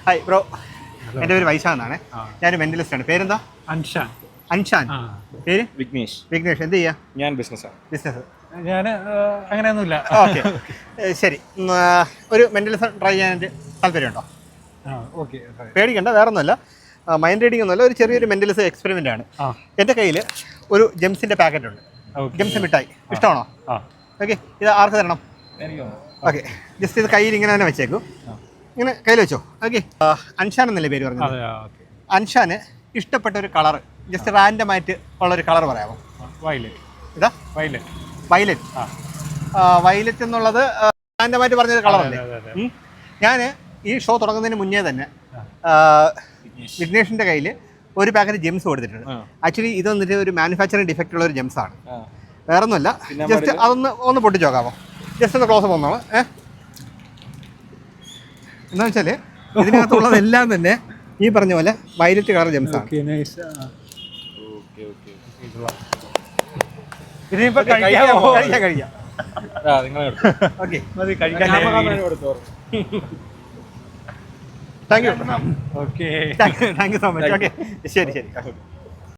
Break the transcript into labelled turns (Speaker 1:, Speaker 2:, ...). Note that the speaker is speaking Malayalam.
Speaker 1: ഹായ് ബ്രോ, എൻ്റെ പേര് വൈശാഖ് എന്നാണ്. ഞാനൊരു മെൻ്റലിസ്റ്റാണ്. പേരെന്താ?
Speaker 2: അൻഷാൻ.
Speaker 1: അൻഷാൻ. പേര്?
Speaker 3: വിഘ്നേഷ്.
Speaker 1: വിഘ്നേഷ്. എന്ത് ചെയ്യാ?
Speaker 3: ഞാൻ ബിസിനസ്സാണ്.
Speaker 1: ബിസിനസ്.
Speaker 2: ഞാൻ അങ്ങനെയൊന്നുമില്ല.
Speaker 1: ഓക്കെ, ശരി. ഒരു മെൻ്റലിസം ട്രൈ ചെയ്യാനായിട്ട് താല്പര്യമുണ്ടോ?
Speaker 2: ഓക്കെ.
Speaker 1: പേടിക്കണ്ട, വേറെ ഒന്നുമല്ല, മൈൻഡ് റീഡിംഗ് ഒന്നുമല്ല, ഒരു ചെറിയൊരു മെൻ്റലിസം എക്സ്പെരിമെൻ്റ് ആണ്. എൻ്റെ കയ്യിൽ ഒരു ജെംസിൻ്റെ പാക്കറ്റ് ഉണ്ട്. ജെംസ് മിഠായി ഇഷ്ടമാണോ? ഓക്കെ, ഇത് ആർക്ക് തരണം? ഓക്കെ, ജസ്റ്റ് ഇത് കയ്യിൽ ഇങ്ങനെ തന്നെ വെച്ചേക്കൂ. ഇങ്ങനെ കയ്യിൽ വെച്ചോ. ഓക്കെ, അൻഷാൻ എന്നല്ലേ പേര് പറഞ്ഞത്? അൻഷാന് ഇഷ്ടപ്പെട്ട ഒരു കളർ, ജസ്റ്റ് റാൻഡമായിട്ട് ഉള്ളൊരു കളർ പറയാമോ?
Speaker 2: വയലറ്റ്.
Speaker 1: ഇതാ
Speaker 2: വയലറ്റ്.
Speaker 1: വയലറ്റ്. വയലറ്റ് എന്നുള്ളത് റാൻഡമായിട്ട് പറഞ്ഞൊരു കളറല്ലേ? ഞാൻ ഈ ഷോ തുടങ്ങുന്നതിന് മുന്നേ തന്നെ വിഘ്നേഷിൻ്റെ കയ്യിൽ ഒരു പാക്കറ്റ് ജെംസ് കൊടുത്തിട്ടുണ്ട്. ആക്ച്വലി ഇത് വന്നിട്ട് ഒരു മാനുഫാക്ചറിങ് ഡിഫക്റ്റ് ഉള്ള ഒരു ജെംസ് ആണ്, വേറെ ഒന്നുമല്ല. ജസ്റ്റ് ഒന്ന് പൊട്ടിച്ച് നോക്കാമോ? ജസ്റ്റ് ഒന്ന് ക്ലോസ് പോകുന്നോളൂ. എന്താ വെച്ചാൽ ഇതിനകത്തുള്ളതെല്ലാം തന്നെ ഈ പറഞ്ഞ പോലെ വയലറ്റ് കളർ ജെംസ് ആണ്.
Speaker 2: ഇതിനിപ്പോൾ കഴിക്കാം.
Speaker 1: Okay,
Speaker 2: thank you.
Speaker 1: Okay, thank you so much. Okay, ശരി ശരി.